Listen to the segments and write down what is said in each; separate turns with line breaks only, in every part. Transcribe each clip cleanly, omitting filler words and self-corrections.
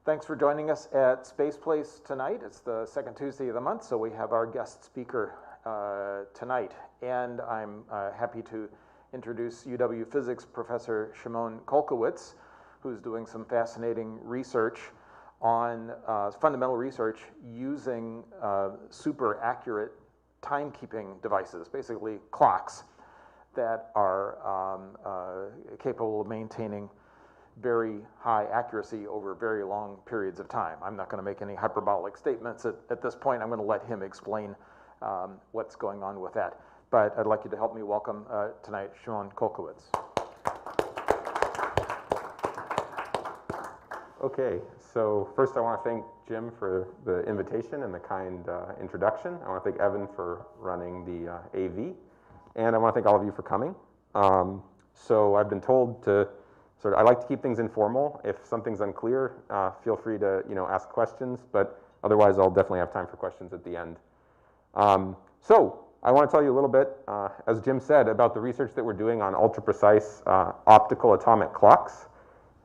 Thanks for joining us at Space Place tonight. It's the second Tuesday of the month, so we have our guest speaker tonight. And I'm happy to introduce UW Physics Professor Shimon Kolkowitz, who's doing some fascinating research on fundamental research using super accurate timekeeping devices, basically clocks that are capable of maintaining very high accuracy over very long periods of time. I'm not going to make any hyperbolic statements at this point. I'm going to let him explain what's going on with that. But I'd like you to help me welcome tonight Shimon Kolkowitz.
Okay, so first I want to thank Jim for the invitation and the kind introduction. I want to thank Evan for running the AV, and I want to thank all of you for coming. So I've been told to I like to keep things informal. If something's unclear, feel free to ask questions, but otherwise I'll definitely have time for questions at the end. So I want to tell you a little bit, as Jim said, about the research that we're doing on ultra-precise optical atomic clocks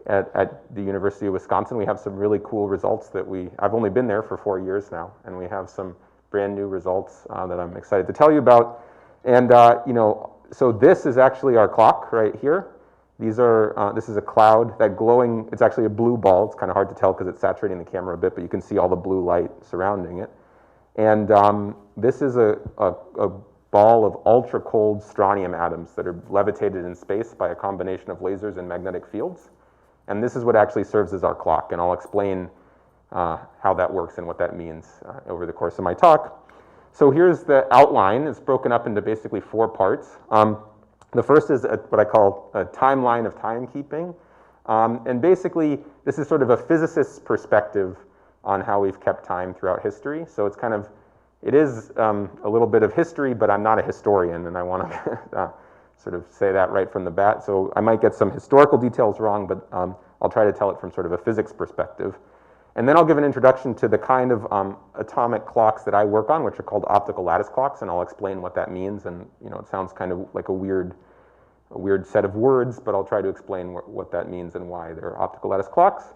at the University of Wisconsin. We have some really cool results that I've only been there for 4 years now, and we have some brand new results that I'm excited to tell you about. And so this is actually our clock right here. This is a cloud, that glowing, it's actually a blue ball. It's kind of hard to tell because it's saturating the camera a bit, but you can see all the blue light surrounding it. And this is a ball of ultra-cold strontium atoms that are levitated in space by a combination of lasers and magnetic fields. And this is what actually serves as our clock, and I'll explain how that works and what that means over the course of my talk. So here's the outline. It's broken up into basically 4 parts. The first is what I call a timeline of timekeeping. And basically, this is sort of a physicist's perspective on how we've kept time throughout history. So it is a little bit of history, but I'm not a historian, and I want to sort of say that right from the bat. So I might get some historical details wrong, but I'll try to tell it from sort of a physics perspective. And then I'll give an introduction to the kind of atomic clocks that I work on, which are called optical lattice clocks, and I'll explain what that means. And it sounds kind of like a weird set of words, but I'll try to explain what that means and why they're optical lattice clocks.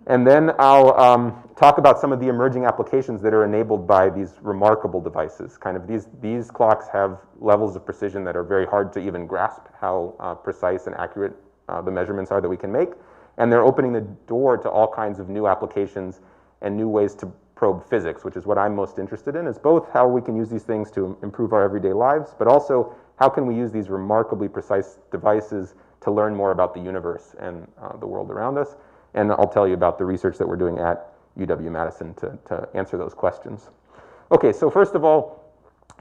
And then I'll talk about some of the emerging applications that are enabled by these remarkable devices. Kind of these clocks have levels of precision that are very hard to even grasp how precise and accurate the measurements are that we can make. And they're opening the door to all kinds of new applications and new ways to probe physics, which is what I'm most interested in, is both how we can use these things to improve our everyday lives, but also how can we use these remarkably precise devices to learn more about the universe and the world around us. And I'll tell you about the research that we're doing at UW-Madison to answer those questions. Okay, so first of all,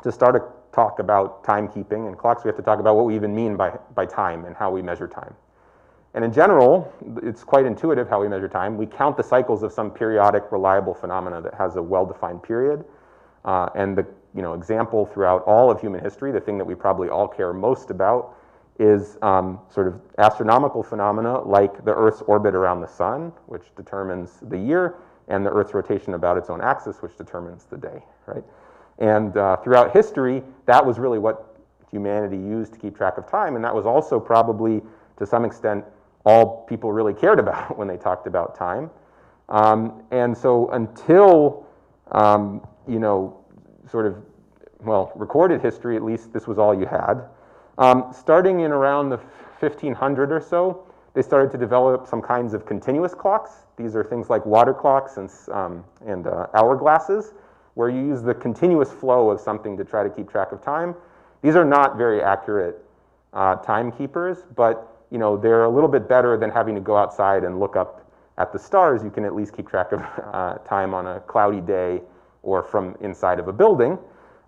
to start a talk about timekeeping and clocks, we have to talk about what we even mean by time and how we measure time. And in general, it's quite intuitive how we measure time. We count the cycles of some periodic, reliable phenomena that has a well-defined period. And the example throughout all of human history, the thing that we probably all care most about, is sort of astronomical phenomena like the Earth's orbit around the sun, which determines the year, and the Earth's rotation about its own axis, which determines the day, right? And throughout history, that was really what humanity used to keep track of time, and that was also probably, to some extent, all people really cared about when they talked about time. And so until, recorded history, at least this was all you had. Starting in around the 1500 or so, they started to develop some kinds of continuous clocks. These are things like water clocks and hourglasses, where you use the continuous flow of something to try to keep track of time. These are not very accurate timekeepers, but they're a little bit better than having to go outside and look up at the stars. You can at least keep track of time on a cloudy day or from inside of a building.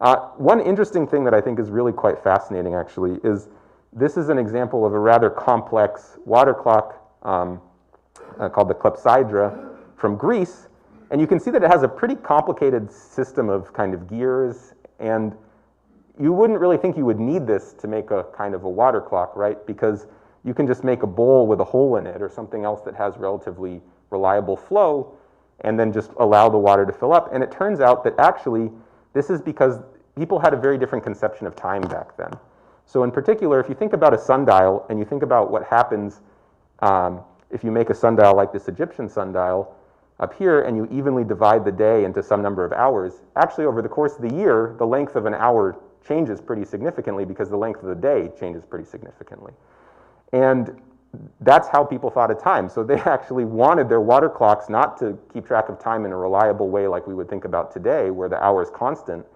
One interesting thing that I think is really quite fascinating, actually, is this is an example of a rather complex water clock called the clepsydra from Greece. And you can see that it has a pretty complicated system of kind of gears, and you wouldn't really think you would need this to make a kind of a water clock, right? Because you can just make a bowl with a hole in it or something else that has relatively reliable flow and then just allow the water to fill up. And it turns out that actually this is because people had a very different conception of time back then. So in particular, if you think about a sundial and you think about what happens if you make a sundial like this Egyptian sundial, up here, and you evenly divide the day into some number of hours, actually over the course of the year, the length of an hour changes pretty significantly because the length of the day changes pretty significantly. And that's how people thought of time. So they actually wanted their water clocks not to keep track of time in a reliable way like we would think about today, where the hour is constant,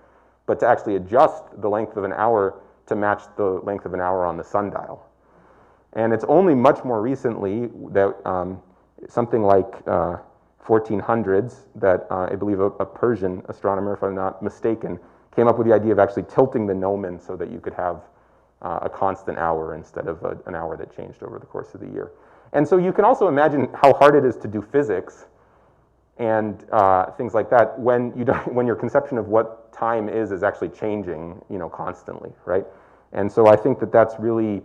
but to actually adjust the length of an hour to match the length of an hour on the sundial. And it's only much more recently that something like 1400s that I believe a Persian astronomer, if I'm not mistaken, came up with the idea of actually tilting the gnomon so that you could have a constant hour instead of an hour that changed over the course of the year. And so you can also imagine how hard it is to do physics and things like that when your conception of what time is actually changing, constantly, right? And so I think that that's really,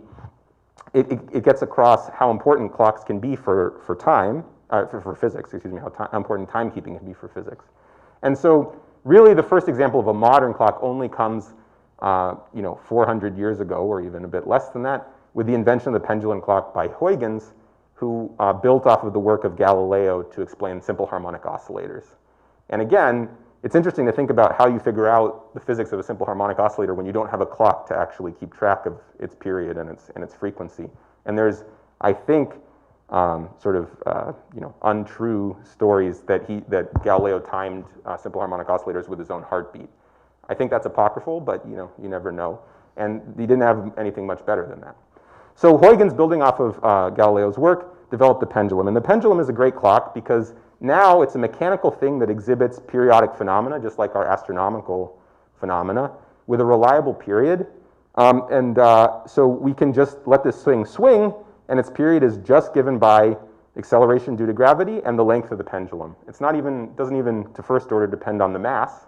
it gets across how important clocks can be for time, for physics, excuse me, how important timekeeping can be for physics. And so really the first example of a modern clock only comes 400 years ago, or even a bit less than that, with the invention of the pendulum clock by Huygens, who built off of the work of Galileo to explain simple harmonic oscillators. And again, it's interesting to think about how you figure out the physics of a simple harmonic oscillator when you don't have a clock to actually keep track of its period and its frequency. And there's, I think, untrue stories that Galileo timed simple harmonic oscillators with his own heartbeat. I think that's apocryphal, but you never know. And he didn't have anything much better than that. So Huygens, building off of Galileo's work, developed the pendulum. And the pendulum is a great clock because now it's a mechanical thing that exhibits periodic phenomena, just like our astronomical phenomena, with a reliable period. So we can just let this thing swing, and its period is just given by acceleration due to gravity and the length of the pendulum. Doesn't even to first order depend on the mass,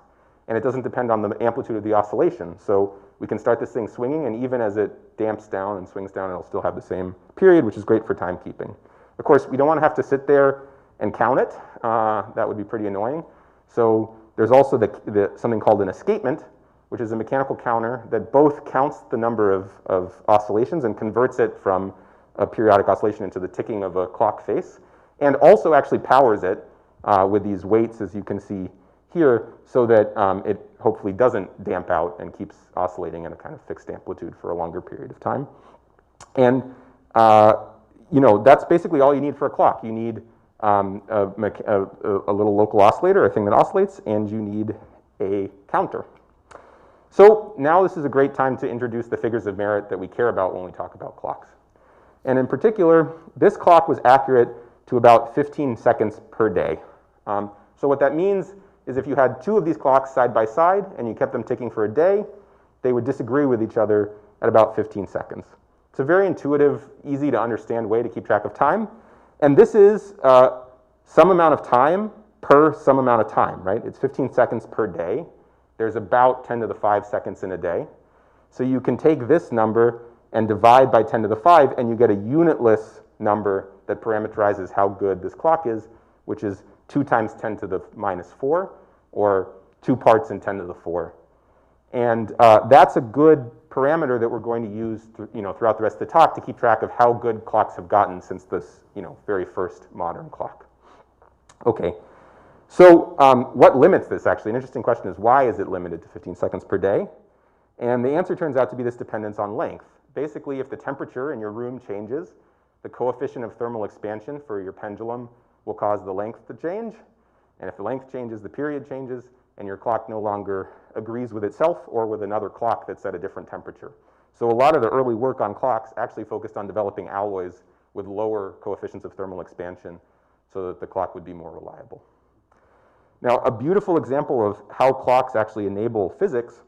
and it doesn't depend on the amplitude of the oscillation. So we can start this thing swinging, and even as it damps down and swings down, it'll still have the same period, which is great for timekeeping. Of course, we don't want to have to sit there and count it. That would be pretty annoying. So there's also something called an escapement, which is a mechanical counter that both counts the number of oscillations and converts it from a periodic oscillation into the ticking of a clock face, and also actually powers it with these weights, as you can see here, so that it hopefully doesn't damp out and keeps oscillating at a kind of fixed amplitude for a longer period of time. And that's basically all you need for a clock. You need a little local oscillator, a thing that oscillates, and you need a counter. So now this is a great time to introduce the figures of merit that we care about when we talk about clocks. And in particular, this clock was accurate to about 15 seconds per day. So what that means is if you had two of these clocks side by side and you kept them ticking for a day, they would disagree with each other at about 15 seconds. It's a very intuitive, easy to understand way to keep track of time. And this is some amount of time per some amount of time, right? It's 15 seconds per day. There's about 10 to the 5 seconds in a day. So you can take this number and divide by 10 to the 5, and you get a unitless number that parameterizes how good this clock is, which is 2 times 10 to the minus 4, or 2 parts in 10 to the 4. And that's a good parameter that we're going to use throughout the rest of the talk to keep track of how good clocks have gotten since this very first modern clock. Okay, so what limits this actually? An interesting question is, why is it limited to 15 seconds per day? And the answer turns out to be this dependence on length. Basically, if the temperature in your room changes, the coefficient of thermal expansion for your pendulum will cause the length to change. And if the length changes, the period changes, and your clock no longer agrees with itself or with another clock that's at a different temperature. So a lot of the early work on clocks actually focused on developing alloys with lower coefficients of thermal expansion so that the clock would be more reliable. Now, a beautiful example of how clocks actually enable physics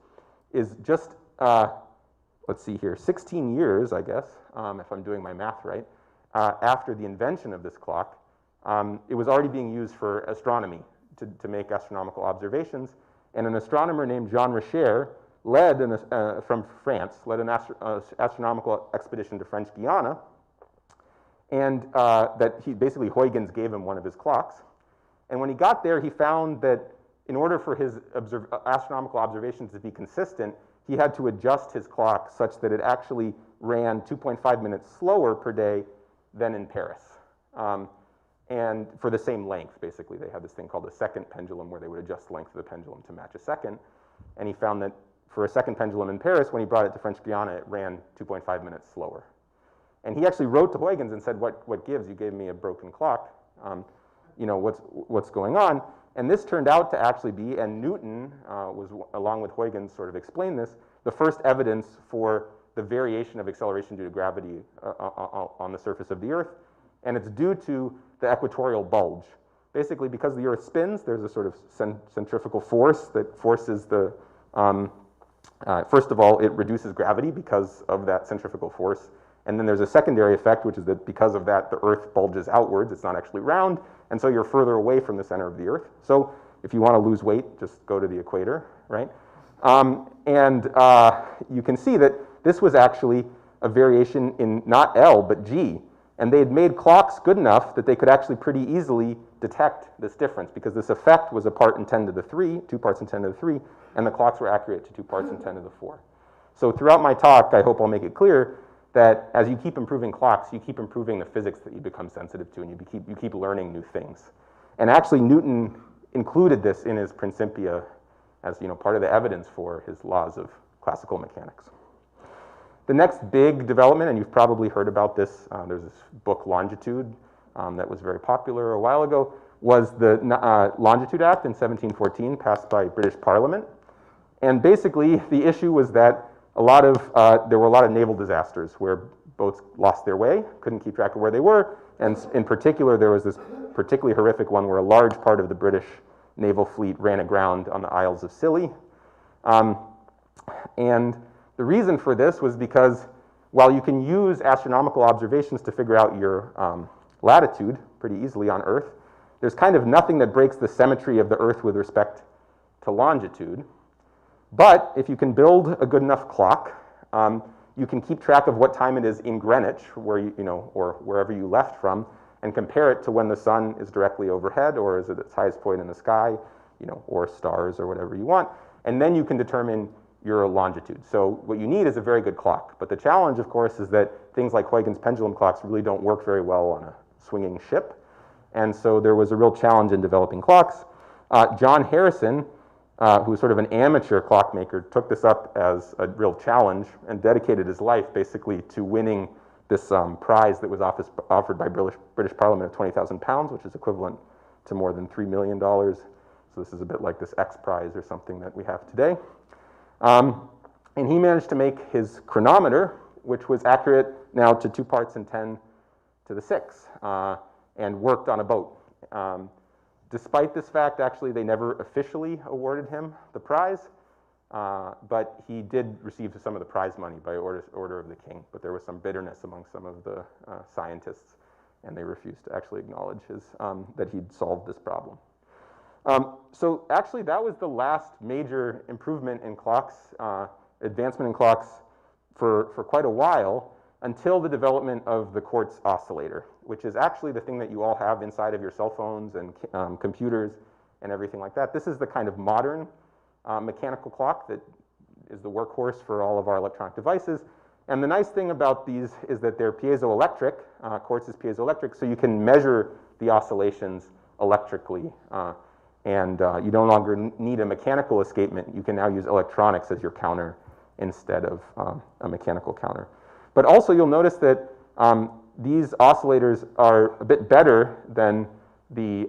is just, let's see here, 16 years, I guess, if I'm doing my math right, after the invention of this clock. It was already being used for astronomy to make astronomical observations, and an astronomer named Jean Richer from France led an astronomical expedition to French Guiana, and basically Huygens gave him one of his clocks. And when he got there, he found that in order for his astronomical observations to be consistent, he had to adjust his clock such that it actually ran 2.5 minutes slower per day than in Paris. and for the same length, basically. They had this thing called a second pendulum where they would adjust the length of the pendulum to match a second. And he found that for a second pendulum in Paris, when he brought it to French Guiana, it ran 2.5 minutes slower. And he actually wrote to Huygens and said, what gives? You gave me a broken clock. You know, what's going on? And this turned out to actually be, and Newton was, along with Huygens, sort of explained this, the first evidence for the variation of acceleration due to gravity on the surface of the Earth. And it's due to the equatorial bulge. Basically, because the Earth spins, there's a sort of centrifugal force that forces the, first of all, it reduces gravity because of that centrifugal force. And then there's a secondary effect, which is that because of that, the Earth bulges outwards. It's not actually round, and so you're further away from the center of the Earth. So if you want to lose weight, just go to the equator, right? You can see that this was actually a variation in not L, but G. And they had made clocks good enough that they could actually pretty easily detect this difference, because this effect was a part in 10 to the 3, 2 parts in 10 to the 3, and the clocks were accurate to 2 parts in 10 to the 4. So throughout my talk, I hope I'll make it clear that as you keep improving clocks, you keep improving the physics that you become sensitive to, and you keep learning new things. And actually, Newton included this in his Principia as, you know, part of the evidence for his laws of classical mechanics. The next big development, and you've probably heard about this, there's this book, Longitude, that was very popular a while ago, was the Longitude Act in 1714, passed by British Parliament. And basically, the issue was that there were a lot of naval disasters where boats lost their way, couldn't keep track of where they were, and in particular, there was this particularly horrific one where a large part of the British naval fleet ran aground on the Isles of Scilly. And the reason for this was because while you can use astronomical observations to figure out your latitude pretty easily on Earth, there's kind of nothing that breaks the symmetry of the Earth with respect to longitude. But if you can build a good enough clock, you can keep track of what time it is in Greenwich, where or wherever you left from, and compare it to when the sun is directly overhead, or is at its highest point in the sky, or stars, or whatever you want. And then you can determine your longitude. So what you need is a very good clock. But the challenge, of course, is that things like Huygens pendulum clocks really don't work very well on a swinging ship. And so there was a real challenge in developing clocks. John Harrison, who was sort of an amateur clockmaker, took this up as a real challenge and dedicated his life basically to winning this prize that was offered by British Parliament of £20,000, which is equivalent to more than $3 million. So this is a bit like this X Prize or something that we have today. And he managed to make his chronometer, which was accurate now to 2 parts in 10 to the 6, and worked on a boat. Despite this fact, actually, they never officially awarded him the prize, but he did receive some of the prize money by order of the king. But there was some bitterness among some of the scientists, and they refused to actually acknowledge that he'd solved this problem. So actually, that was the last major improvement in clocks, advancement in clocks for quite a while, until the development of the Quartz oscillator, which is actually the thing that you all have inside of your cell phones and computers and everything like that. This is the kind of modern mechanical clock that is the workhorse for all of our electronic devices. And the nice thing about these is that they're piezoelectric. Quartz is piezoelectric, so you can measure the oscillations electrically. And you no longer need a mechanical escapement. You can now use electronics as your counter instead of a mechanical counter. But also you'll notice that these oscillators are a bit better than the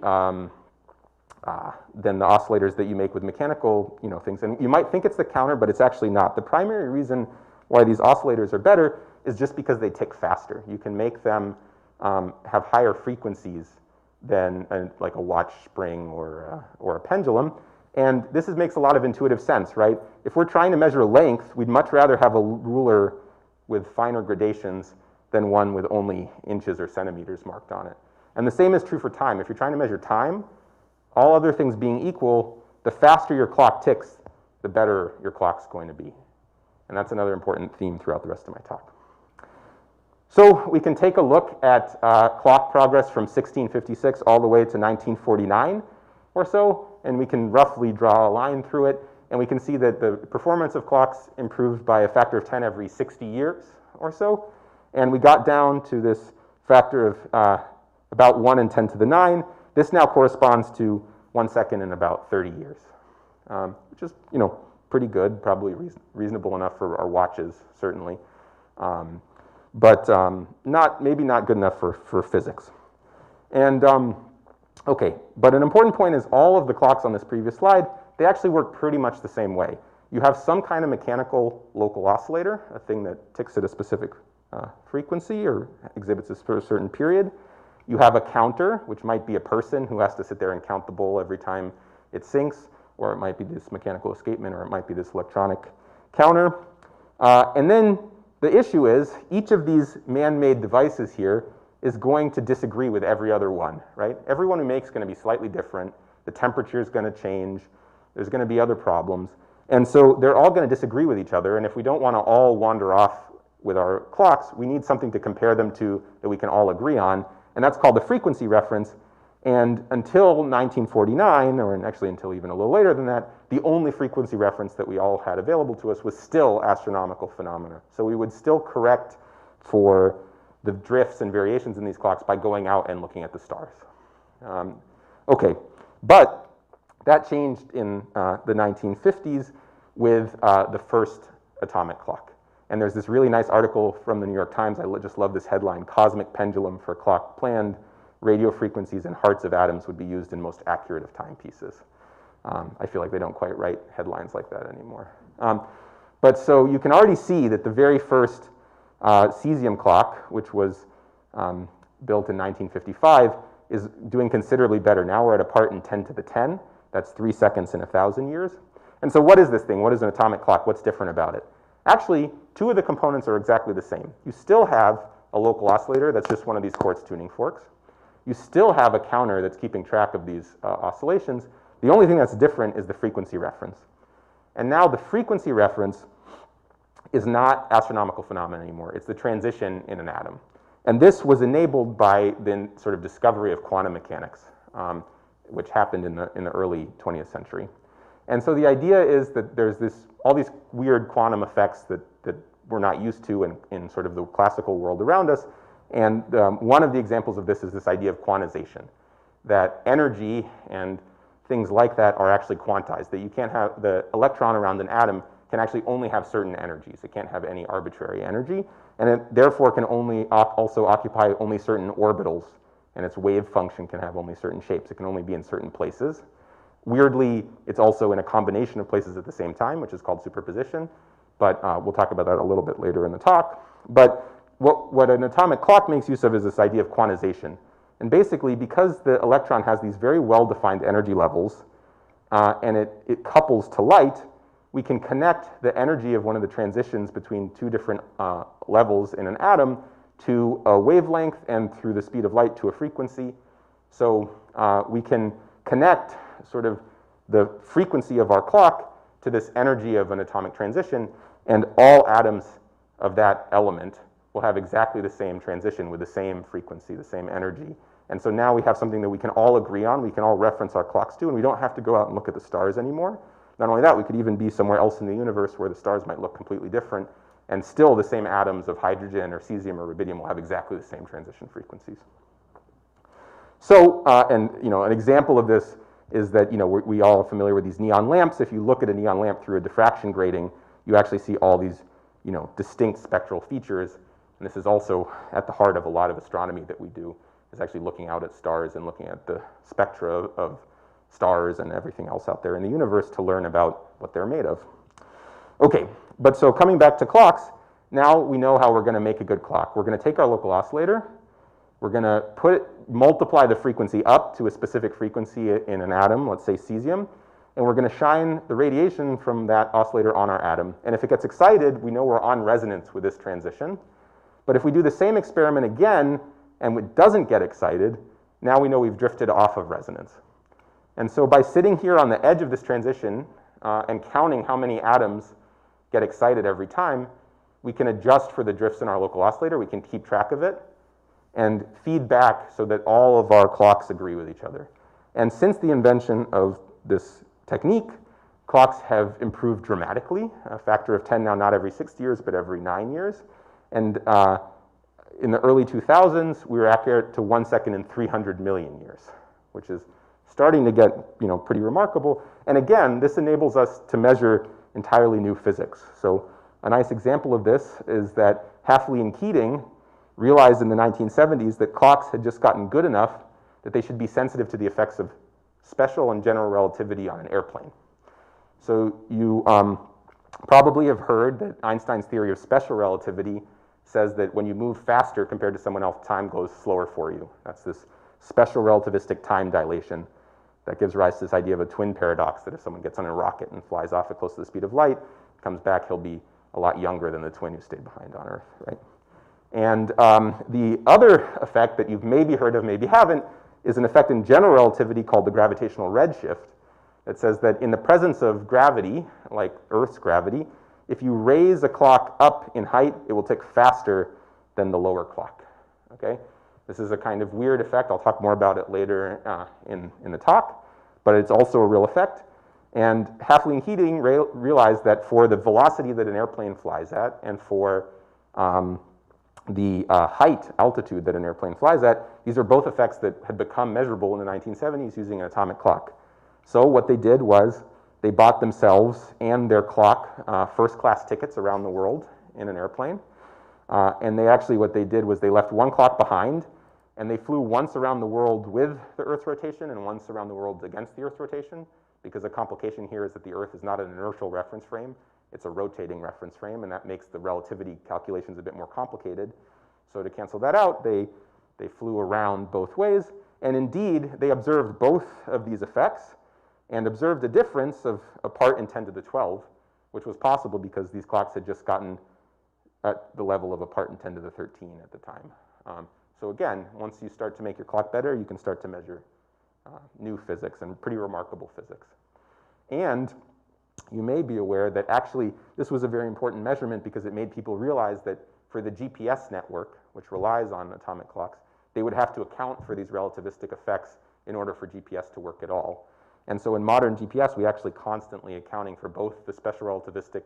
oscillators that you make with mechanical things. And you might think it's the counter, but it's actually not. The primary reason why these oscillators are better is just because they tick faster. You can make them have higher frequencies than like a watch spring or a pendulum. And this makes a lot of intuitive sense, right? If we're trying to measure length, we'd much rather have a ruler with finer gradations than one with only inches or centimeters marked on it. And the same is true for time. If you're trying to measure time, all other things being equal, the faster your clock ticks, the better your clock's going to be. And that's another important theme throughout the rest of my talk. So we can take a look at clock progress from 1656 all the way to 1949 or so, and we can roughly draw a line through it, and we can see that the performance of clocks improved by a factor of 10 every 60 years or so, and we got down to this factor of about 1 in 10 to the 9. This now corresponds to 1 second in about 30 years, which is, pretty good, probably reasonable enough for our watches, certainly, but maybe not good enough for physics. And okay, but an important point is all of the clocks on this previous slide, they actually work pretty much the same way. You have some kind of mechanical local oscillator, a thing that ticks at a specific frequency or exhibits this for a certain period. You have a counter, which might be a person who has to sit there and count the bowl every time it sinks, or it might be this mechanical escapement, or it might be this electronic counter. And then the issue is each of these man-made devices here is going to disagree with every other one, right? Every one we make is going to be slightly different. The temperature is going to change. There's going to be other problems. And so they're all going to disagree with each other. And if we don't want to all wander off with our clocks, we need something to compare them to that we can all agree on. And that's called the frequency reference. And until 1949, or actually until even a little later than that, the only frequency reference that we all had available to us was still astronomical phenomena. So we would still correct for the drifts and variations in these clocks by going out and looking at the stars. Okay, but that changed in the 1950s with the first atomic clock. And there's this really nice article from the New York Times. I just love this headline: "Cosmic pendulum for clock planned. Radio frequencies and hearts of atoms would be used in most accurate of timepieces." I feel like they don't quite write headlines like that anymore. But so you can already see that the very first cesium clock, which was built in 1955, is doing considerably better. Now we're at a part in 10 to the 10. That's 3 seconds in 1,000 years. And so what is this thing? What is an atomic clock? What's different about it? Actually, two of the components are exactly the same. You still have a local oscillator that's just one of these quartz tuning forks. You still have a counter that's keeping track of these oscillations. The only thing that's different is the frequency reference. And now the frequency reference is not astronomical phenomena anymore. It's the transition in an atom. And this was enabled by the sort of discovery of quantum mechanics, which happened in the early 20th century. And so the idea is that there's all these weird quantum effects that we're not used to in sort of the classical world around us. And one of the examples of this is this idea of quantization, that energy and things like that are actually quantized, that you can't have the electron around an atom can actually only have certain energies. It can't have any arbitrary energy, and it therefore can only also occupy only certain orbitals, and its wave function can have only certain shapes. It can only be in certain places. Weirdly, it's also in a combination of places at the same time, which is called superposition, but we'll talk about that a little bit later in the talk. But what an atomic clock makes use of is this idea of quantization. And basically, because the electron has these very well-defined energy levels, and it couples to light, we can connect the energy of one of the transitions between two different levels in an atom to a wavelength and through the speed of light to a frequency. So we can connect sort of the frequency of our clock to this energy of an atomic transition, and all atoms of that element will have exactly the same transition with the same frequency, the same energy. And so now we have something that we can all agree on, we can all reference our clocks to, and we don't have to go out and look at the stars anymore. Not only that, we could even be somewhere else in the universe where the stars might look completely different, and still the same atoms of hydrogen or cesium or rubidium will have exactly the same transition frequencies. So, and an example of this is that we all are familiar with these neon lamps. If you look at a neon lamp through a diffraction grating, you actually see all these distinct spectral features. And this is also at the heart of a lot of astronomy that we do, is actually looking out at stars and looking at the spectra of stars and everything else out there in the universe to learn about what they're made of. Okay, but so coming back to clocks, now we know how we're going to make a good clock. We're going to take our local oscillator, we're going to multiply the frequency up to a specific frequency in an atom, let's say cesium, and we're going to shine the radiation from that oscillator on our atom. And if it gets excited, we know we're on resonance with this transition. But if we do the same experiment again and it doesn't get excited, now we know we've drifted off of resonance. And so by sitting here on the edge of this transition and counting how many atoms get excited every time, we can adjust for the drifts in our local oscillator. We can keep track of it and feed back so that all of our clocks agree with each other. And since the invention of this technique, clocks have improved dramatically, a factor of 10 now, not every 6 years, but every 9 years. And In the early 2000s, we were accurate to 1 second in 300 million years, which is starting to get pretty remarkable. And again, this enables us to measure entirely new physics. So a nice example of this is that Hafele and Keating realized in the 1970s that clocks had just gotten good enough that they should be sensitive to the effects of special and general relativity on an airplane. So you probably have heard that Einstein's theory of special relativity says that when you move faster compared to someone else, time goes slower for you. That's this special relativistic time dilation that gives rise to this idea of a twin paradox, that if someone gets on a rocket and flies off at close to the speed of light, comes back, he'll be a lot younger than the twin who stayed behind on Earth, right? And the other effect that you've maybe heard of, maybe haven't, is an effect in general relativity called the gravitational redshift that says that in the presence of gravity, like Earth's gravity, if you raise a clock up in height, it will tick faster than the lower clock, okay? This is a kind of weird effect. I'll talk more about it later in the talk, but it's also a real effect. And Hafele and Keating realized that for the velocity that an airplane flies at and for the height, altitude that an airplane flies at, these are both effects that had become measurable in the 1970s using an atomic clock. So what they did was they bought themselves and their clock first-class tickets around the world in an airplane. And they actually, what they did was they left one clock behind, and they flew once around the world with the Earth's rotation and once around the world against the Earth's rotation, because the complication here is that the Earth is not an inertial reference frame, it's a rotating reference frame, and that makes the relativity calculations a bit more complicated. So to cancel that out, they flew around both ways, and indeed, they observed both of these effects and observed a difference of a part in 10 to the 12, which was possible because these clocks had just gotten at the level of a part in 10 to the 13 at the time. So again, once you start to make your clock better, you can start to measure new physics and pretty remarkable physics. And you may be aware that actually this was a very important measurement because it made people realize that for the GPS network, which relies on atomic clocks, they would have to account for these relativistic effects in order for GPS to work at all. And so in modern GPS, we actually constantly accounting for both the special relativistic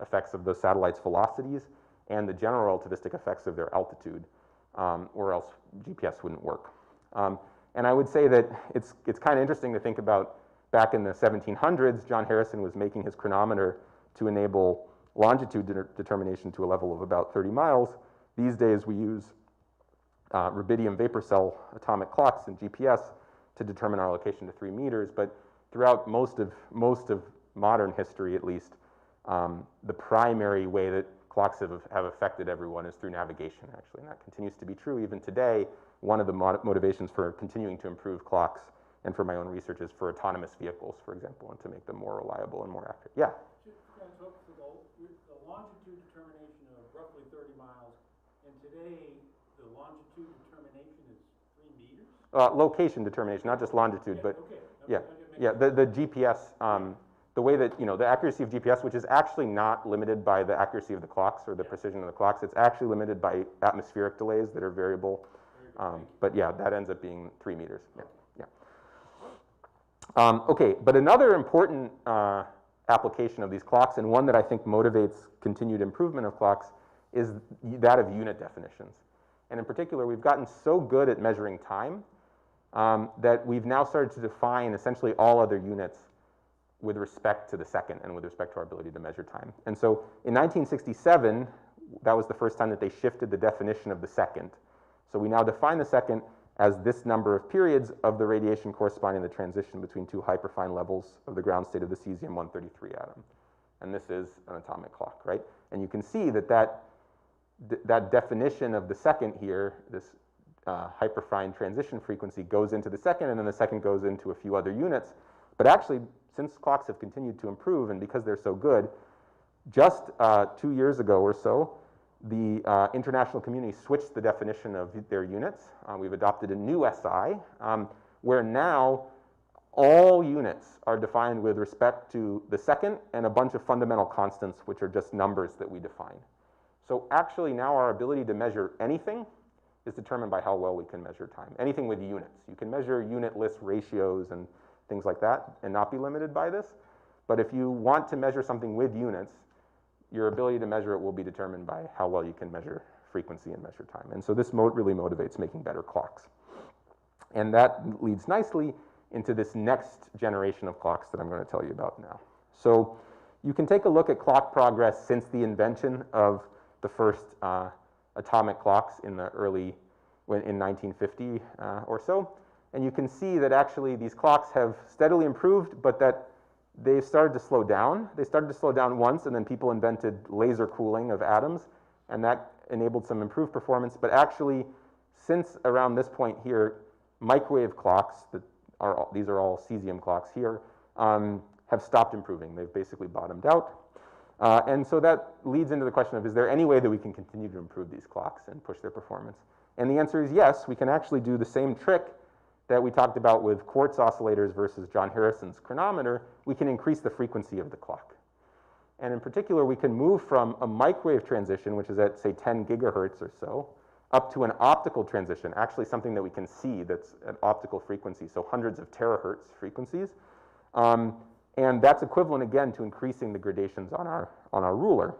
effects of the satellite's velocities and the general relativistic effects of their altitude, or else GPS wouldn't work. And I would say that it's kind of interesting to think about back in the 1700s, John Harrison was making his chronometer to enable longitude determination to a level of about 30 miles. These days we use rubidium vapor cell atomic clocks in GPS to determine our location to 3 meters, but throughout most of modern history at least, the primary way that clocks have affected everyone is through navigation, actually, and that continues to be true even today. One of the motivations for continuing to improve clocks and for my own research is for autonomous vehicles, for example, and to make them more reliable and more accurate. Yeah?
So the longitude determination of roughly 30 miles, and today the longitude determination is 3 meters?
Location determination, not just longitude, but
okay.
yeah, the GPS, the way that, the accuracy of GPS, which is actually not limited by the accuracy of the clocks or the precision of the clocks, it's actually limited by atmospheric delays that are variable. But yeah, that ends up being 3 meters. Yeah. Okay, but another important application of these clocks, and one that I think motivates continued improvement of clocks, is that of unit definitions. And in particular, we've gotten so good at measuring time that we've now started to define essentially all other units with respect to the second and with respect to our ability to measure time. And so in 1967, that was the first time that they shifted the definition of the second. So we now define the second as this number of periods of the radiation corresponding to the transition between two hyperfine levels of the ground state of the cesium-133 atom. And this is an atomic clock, right? And you can see that that definition of the second here, this hyperfine transition frequency, goes into the second, and then the second goes into a few other units. But actually, since clocks have continued to improve, and because they're so good, just 2 years ago or so, the international community switched the definition of their units. We've adopted a new SI, where now all units are defined with respect to the second and a bunch of fundamental constants, which are just numbers that we define. So actually now our ability to measure anything is determined by how well we can measure time. Anything with units. You can measure unitless ratios and things like that and not be limited by this. But if you want to measure something with units, your ability to measure it will be determined by how well you can measure frequency and measure time. And so this really motivates making better clocks. And that leads nicely into this next generation of clocks that I'm going to tell you about now. So you can take a look at clock progress since the invention of the first atomic clocks in the in 1950 or so. And you can see that actually these clocks have steadily improved, but that they've started to slow down. They started to slow down once, and then people invented laser cooling of atoms, and that enabled some improved performance. But actually, since around this point here, microwave clocks, these are all cesium clocks here, have stopped improving. They've basically bottomed out. And so that leads into the question of, is there any way that we can continue to improve these clocks and push their performance? And the answer is yes. We can actually do the same trick that we talked about with Quartz oscillators versus John Harrison's chronometer. We can increase the frequency of the clock. And in particular, we can move from a microwave transition, which is at, say, 10 gigahertz or so, up to an optical transition, actually something that we can see that's an optical frequency, so hundreds of terahertz frequencies. And that's equivalent, again, to increasing the gradations on our ruler.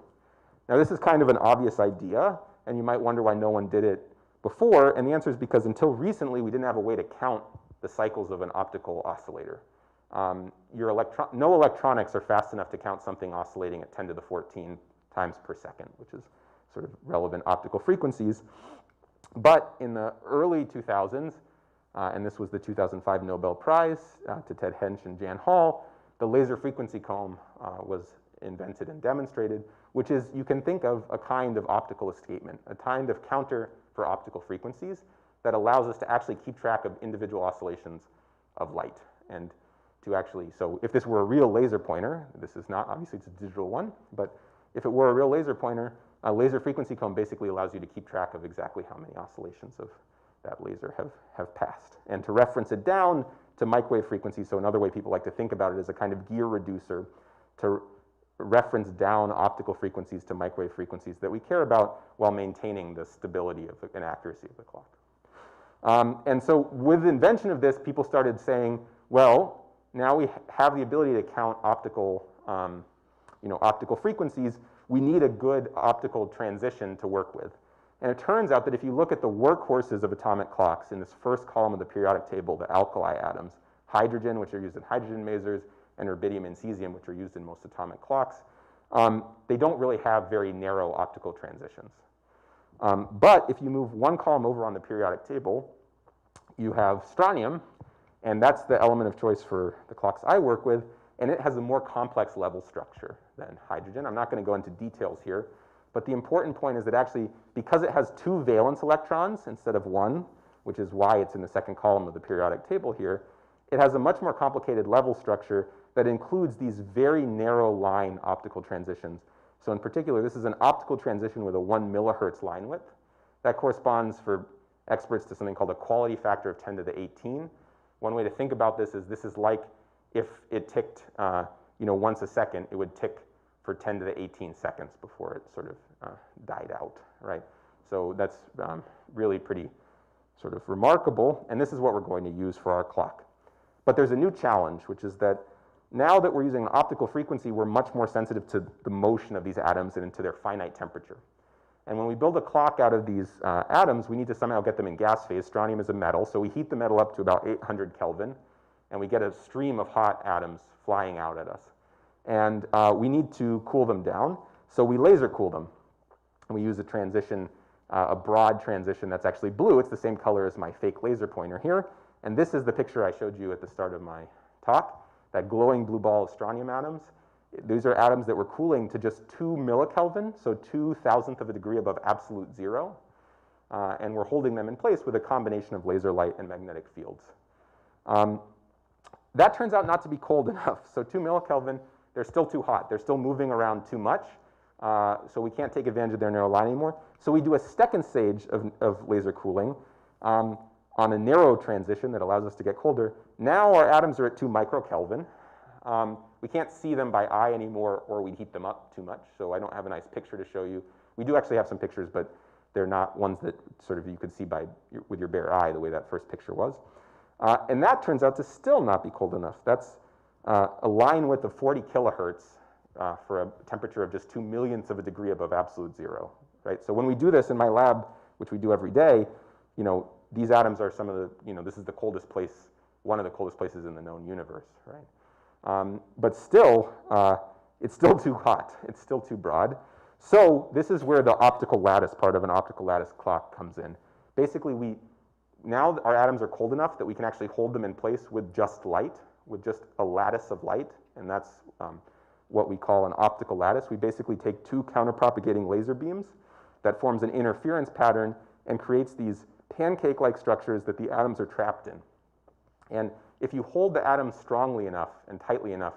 Now, this is kind of an obvious idea, and you might wonder why no one did it before, and the answer is because until recently, we didn't have a way to count the cycles of an optical oscillator. No electronics are fast enough to count something oscillating at 10 to the 14 times per second, which is sort of relevant optical frequencies. But in the early 2000s, and this was the 2005 Nobel Prize to Ted Hench and Jan Hall, the laser frequency comb was invented and demonstrated, which is, you can think of a kind of optical escapement, a kind of counter for optical frequencies that allows us to actually keep track of individual oscillations of light. And to actually, so if this were a real laser pointer, this is not, obviously it's a digital one, but if it were a real laser pointer, a laser frequency comb basically allows you to keep track of exactly how many oscillations of that laser have passed. And to reference it down to microwave frequencies, so another way people like to think about it is a kind of gear reducer to reference down optical frequencies to microwave frequencies that we care about while maintaining the stability and accuracy of the clock. And so with the invention of this, people started saying, well, now we have the ability to count optical, optical frequencies. We need a good optical transition to work with. And it turns out that if you look at the workhorses of atomic clocks in this first column of the periodic table, the alkali atoms, hydrogen, which are used in hydrogen masers, and rubidium and cesium, which are used in most atomic clocks, they don't really have very narrow optical transitions. But if you move one column over on the periodic table, you have strontium, and that's the element of choice for the clocks I work with, and it has a more complex level structure than hydrogen. I'm not going to go into details here, but the important point is that actually, because it has 2 valence electrons instead of 1, which is why it's in the second column of the periodic table here, it has a much more complicated level structure that includes these very narrow line optical transitions. So in particular, this is an optical transition with a 1 millihertz line width. That corresponds for experts to something called a quality factor of 10 to the 18. One way to think about this is like if it ticked once a second, it would tick for 10 to the 18 seconds before it sort of died out, right? So that's really pretty sort of remarkable, and this is what we're going to use for our clock. But there's a new challenge, which is that now that we're using an optical frequency, we're much more sensitive to the motion of these atoms and into their finite temperature. And when we build a clock out of these atoms, we need to somehow get them in gas phase. Strontium is a metal, so we heat the metal up to about 800 Kelvin, and we get a stream of hot atoms flying out at us. And we need to cool them down, so we laser cool them. And we use a transition, a broad transition that's actually blue. It's the same color as my fake laser pointer here. And this is the picture I showed you at the start of my talk, that glowing blue ball of strontium atoms. These are atoms that we're cooling to just 2 millikelvin, so 2,000th of a degree above absolute zero. And we're holding them in place with a combination of laser light and magnetic fields. That turns out not to be cold enough. So 2 millikelvin, they're still too hot. They're still moving around too much. So we can't take advantage of their narrow line anymore. So we do a second stage of laser cooling on a narrow transition that allows us to get colder. Now our atoms are at 2 microkelvin. We can't see them by eye anymore, or we'd heat them up too much, so I don't have a nice picture to show you. We do actually have some pictures, but they're not ones that sort of you could see with your bare eye the way that first picture was. And that turns out to still not be cold enough. That's a line width of 40 kilohertz for a temperature of just 2 millionths of a degree above absolute zero. right? So when we do this in my lab, which we do every day, you know, these atoms are some of the, you know, this is the coldest place, one of the coldest places in the known universe, right? But still, it's still too hot. It's still too broad. So this is where the optical lattice part of an optical lattice clock comes in. Basically, now our atoms are cold enough that we can actually hold them in place with just light, with just a lattice of light, and that's what we call an optical lattice. We basically take two counterpropagating laser beams that forms an interference pattern and creates these pancake-like structures that the atoms are trapped in. And if you hold the atoms strongly enough and tightly enough,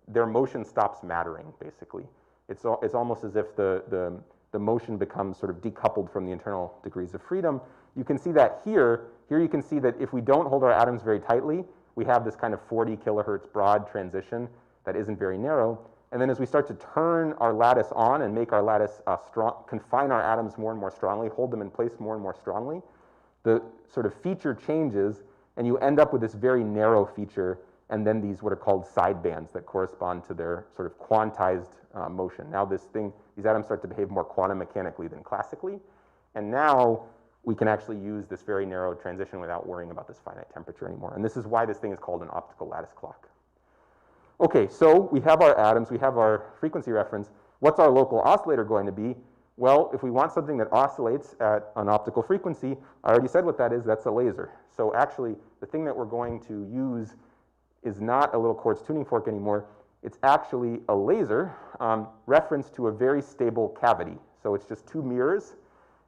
their motion stops mattering, basically. It's almost as if the motion becomes sort of decoupled from the internal degrees of freedom. You can see that here. Here you can see that if we don't hold our atoms very tightly, we have this kind of 40 kilohertz broad transition that isn't very narrow. And then as we start to turn our lattice on and make our lattice confine our atoms more and more strongly, hold them in place more and more strongly, the sort of feature changes, and you end up with this very narrow feature, and then these what are called sidebands that correspond to their sort of quantized motion. Now these atoms start to behave more quantum mechanically than classically, and now we can actually use this very narrow transition without worrying about this finite temperature anymore. And this is why this thing is called an optical lattice clock. Okay, so we have our atoms, we have our frequency reference. What's our local oscillator going to be? Well, if we want something that oscillates at an optical frequency, I already said what that is, that's a laser. So actually, the thing that we're going to use is not a little quartz tuning fork anymore. It's actually a laser referenced to a very stable cavity. So it's just two mirrors,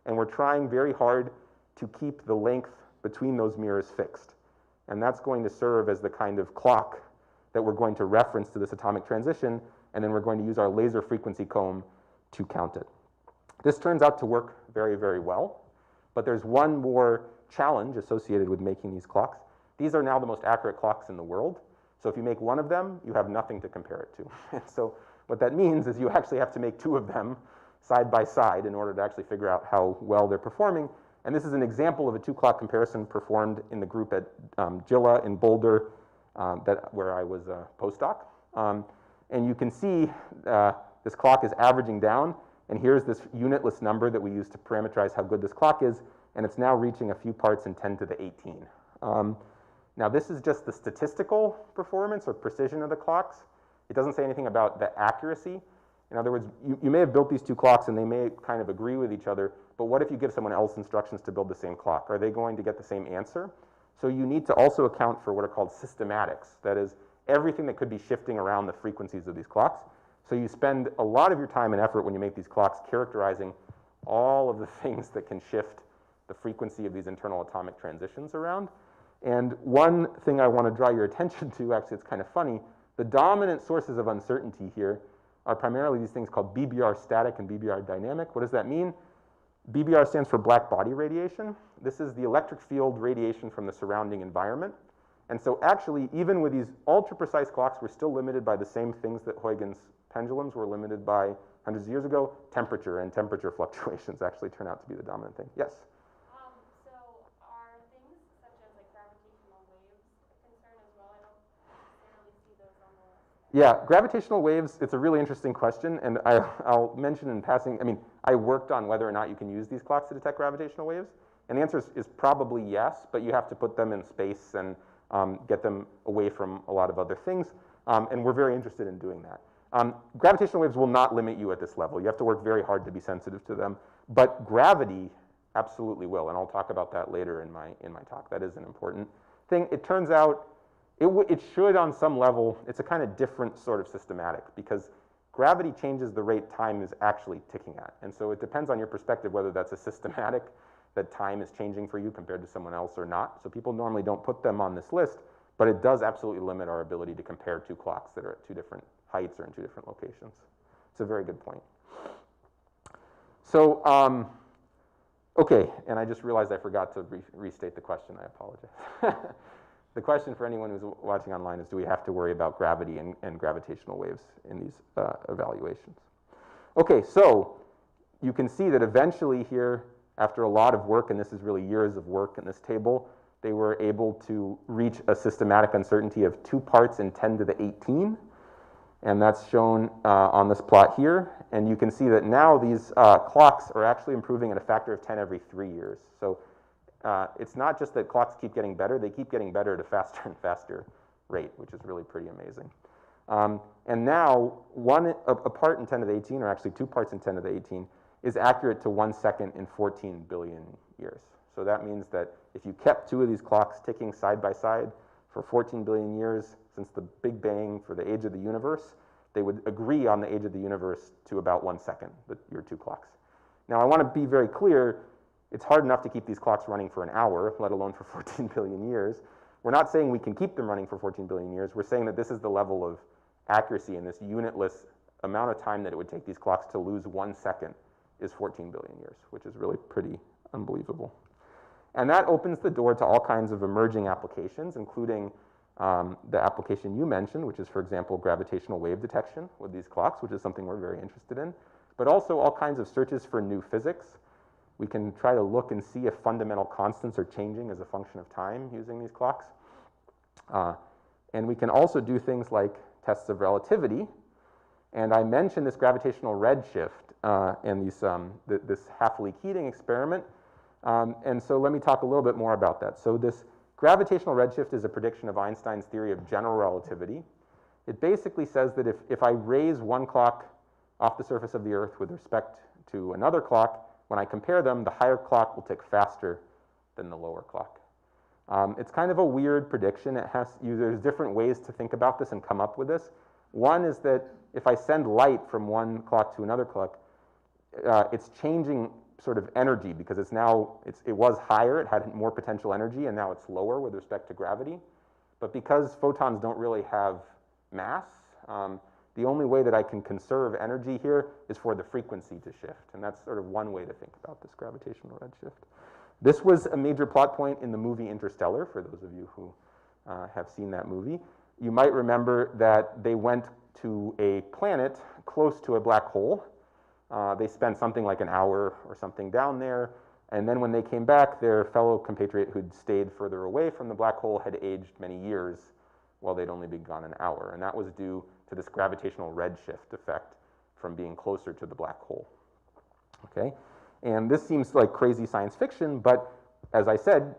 and we're trying very hard to keep the length between those mirrors fixed. And that's going to serve as the kind of clock that we're going to reference to this atomic transition, and then we're going to use our laser frequency comb to count it. This turns out to work very, very well, but there's one more challenge associated with making these clocks. These are now the most accurate clocks in the world, so if you make one of them, you have nothing to compare it to. And so what that means is you actually have to make two of them side by side in order to actually figure out how well they're performing. And this is an example of a two-clock comparison performed in the group at Gilla in Boulder, where I was a postdoc. And you can see this clock is averaging down, and here's this unitless number that we use to parameterize how good this clock is, and it's now reaching a few parts in 10 to the 18. Now this is just the statistical performance or precision of the clocks. It doesn't say anything about the accuracy. In other words, you may have built these two clocks and they may kind of agree with each other, but what if you give someone else instructions to build the same clock? Are they going to get the same answer? So you need to also account for what are called systematics. That is, everything that could be shifting around the frequencies of these clocks. So you spend a lot of your time and effort when you make these clocks characterizing all of the things that can shift the frequency of these internal atomic transitions around. And one thing I want to draw your attention to, actually it's kind of funny, the dominant sources of uncertainty here are primarily these things called BBR static and BBR dynamic. What does that mean? BBR stands for black body radiation. This is the electric field radiation from the surrounding environment. And so actually, even with these ultra-precise clocks, we're still limited by the same things that Huygens pendulums were limited by hundreds of years ago. Temperature and temperature fluctuations actually turn out to be the dominant thing. Yes?
So are things such as like gravitational waves a concern as well? I don't necessarily see those on the list.
Yeah, gravitational waves, it's a really interesting question, and I'll mention in passing, I mean, I worked on whether or not you can use these clocks to detect gravitational waves, and the answer is probably yes, but you have to put them in space and get them away from a lot of other things, and we're very interested in doing that. Gravitational waves will not limit you at this level. You have to work very hard to be sensitive to them, but gravity absolutely will, and I'll talk about that later in my talk. That is an important thing. It turns out it should, on some level, it's a kind of different sort of systematic, because gravity changes the rate time is actually ticking at, and so it depends on your perspective whether that's a systematic, that time is changing for you compared to someone else or not. So people normally don't put them on this list, but it does absolutely limit our ability to compare two clocks that are at two different heights or in two different locations. It's a very good point. So, okay, and I just realized I forgot to restate the question. I apologize. The question for anyone who's watching online is, do we have to worry about gravity and gravitational waves in these evaluations? Okay, so you can see that eventually here, after a lot of work, and this is really years of work in this table, they were able to reach a systematic uncertainty of 2 parts in 10 to the 18. And that's shown on this plot here. And you can see that now these clocks are actually improving at a factor of 10 every 3 years. So it's not just that clocks keep getting better, they keep getting better at a faster and faster rate, which is really pretty amazing. And now a part in 10 to the 18, or actually 2 parts in 10 to the 18, is accurate to 1 second in 14 billion years. So that means that if you kept 2 of these clocks ticking side by side for 14 billion years, since the Big Bang for the age of the universe, they would agree on the age of the universe to about 1 second, your 2 clocks. Now, I want to be very clear, it's hard enough to keep these clocks running for an hour, let alone for 14 billion years. We're not saying we can keep them running for 14 billion years. We're saying that this is the level of accuracy in this unitless amount of time that it would take these clocks to lose 1 second is 14 billion years, which is really pretty unbelievable. And that opens the door to all kinds of emerging applications, including the application you mentioned, which is, for example, gravitational wave detection with these clocks, which is something we're very interested in, but also all kinds of searches for new physics. We can try to look and see if fundamental constants are changing as a function of time using these clocks. And we can also do things like tests of relativity. And I mentioned this gravitational redshift and this Half-Leak-Heating experiment. And so let me talk a little bit more about that. So this gravitational redshift is a prediction of Einstein's theory of general relativity. It basically says that if I raise one clock off the surface of the Earth with respect to another clock, when I compare them, the higher clock will tick faster than the lower clock. It's kind of a weird prediction. There's different ways to think about this and come up with this. One is that if I send light from one clock to another clock, it's changing sort of energy because it was higher, it had more potential energy, and now it's lower with respect to gravity. But because photons don't really have mass, the only way that I can conserve energy here is for the frequency to shift. And that's sort of one way to think about this gravitational redshift. This was a major plot point in the movie Interstellar, for those of you who have seen that movie. You might remember that they went to a planet close to a black hole. They spent something like an hour or something down there, and then when they came back, their fellow compatriot who'd stayed further away from the black hole had aged many years while they'd only been gone an hour, and that was due to this gravitational redshift effect from being closer to the black hole. Okay, and this seems like crazy science fiction, but as I said,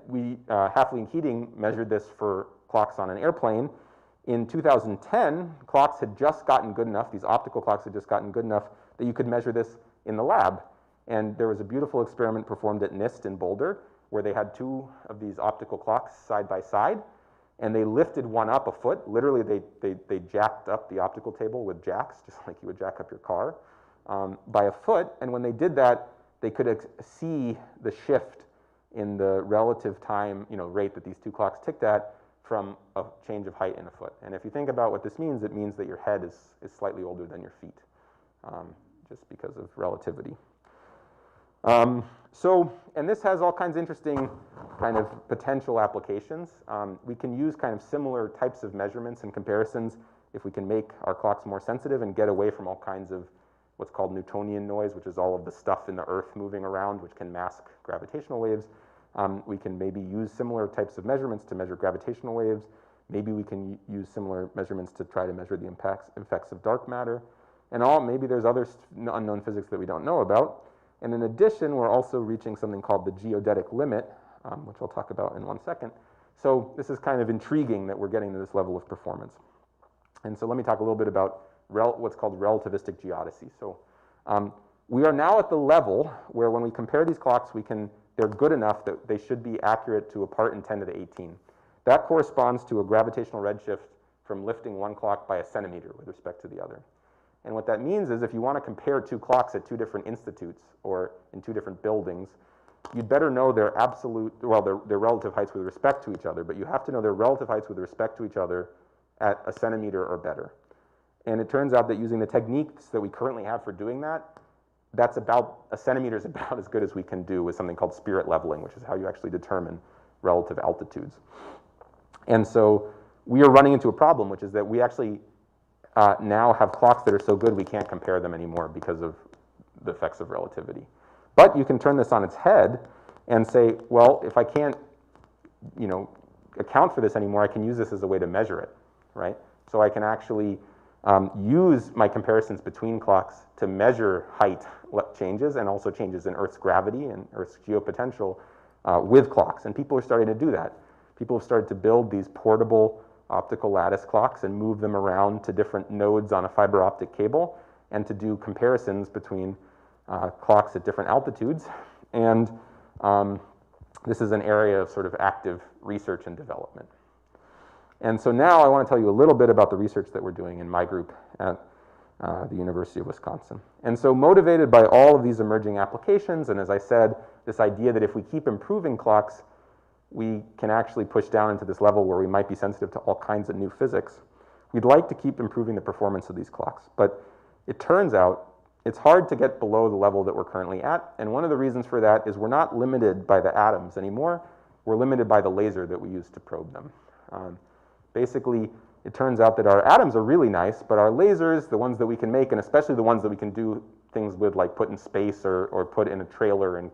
Half-Leak-Heating measured this for clocks on an airplane. In 2010, clocks had just gotten good enough, these optical clocks had just gotten good enough that you could measure this in the lab. And there was a beautiful experiment performed at NIST in Boulder where they had 2 of these optical clocks side by side, and they lifted one up a foot. Literally, they jacked up the optical table with jacks, just like you would jack up your car, by a foot. And when they did that, they could see the shift in the relative time, rate that these 2 clocks ticked at from a change of height in a foot. And if you think about what this means, it means that your head is slightly older than your feet, just because of relativity. And this has all kinds of interesting kind of potential applications. We can use kind of similar types of measurements and comparisons if we can make our clocks more sensitive and get away from all kinds of what's called Newtonian noise, which is all of the stuff in the Earth moving around, which can mask gravitational waves. We can maybe use similar types of measurements to measure gravitational waves. Maybe we can use similar measurements to try to measure the effects of dark matter. And maybe there's other unknown physics that we don't know about. And in addition, we're also reaching something called the geodetic limit, which I'll talk about in 1 second. So this is kind of intriguing that we're getting to this level of performance. And so let me talk a little bit about what's called relativistic geodesy. So we are now at the level where when we compare these clocks, they're good enough that they should be accurate to a part in 10 to the 18. That corresponds to a gravitational redshift from lifting one clock by a centimeter with respect to the other. And what that means is if you want to compare 2 clocks at 2 different institutes or in 2 different buildings, you'd better know their relative heights with respect to each other, but you have to know their relative heights with respect to each other at a centimeter or better. And it turns out that using the techniques that we currently have for doing that, that's about a centimeter is about as good as we can do with something called spirit leveling, which is how you actually determine relative altitudes. And so we are running into a problem, which is that we actually now have clocks that are so good we can't compare them anymore because of the effects of relativity. But you can turn this on its head and say, well, if I can't, account for this anymore, I can use this as a way to measure it, right? So I can actually use my comparisons between clocks to measure height changes and also changes in Earth's gravity and Earth's geopotential with clocks. And people are starting to do that. People have started to build these portable optical lattice clocks and move them around to different nodes on a fiber optic cable and to do comparisons between clocks at different altitudes. And this is an area of sort of active research and development. And so now I want to tell you a little bit about the research that we're doing in my group at the University of Wisconsin. And so motivated by all of these emerging applications, and as I said, this idea that if we keep improving clocks, we can actually push down into this level where we might be sensitive to all kinds of new physics. We'd like to keep improving the performance of these clocks, but it turns out it's hard to get below the level that we're currently at, and one of the reasons for that is we're not limited by the atoms anymore, we're limited by the laser that we use to probe them. Basically, it turns out that our atoms are really nice, but our lasers, the ones that we can make, and especially the ones that we can do things with, like put in space or put in a trailer and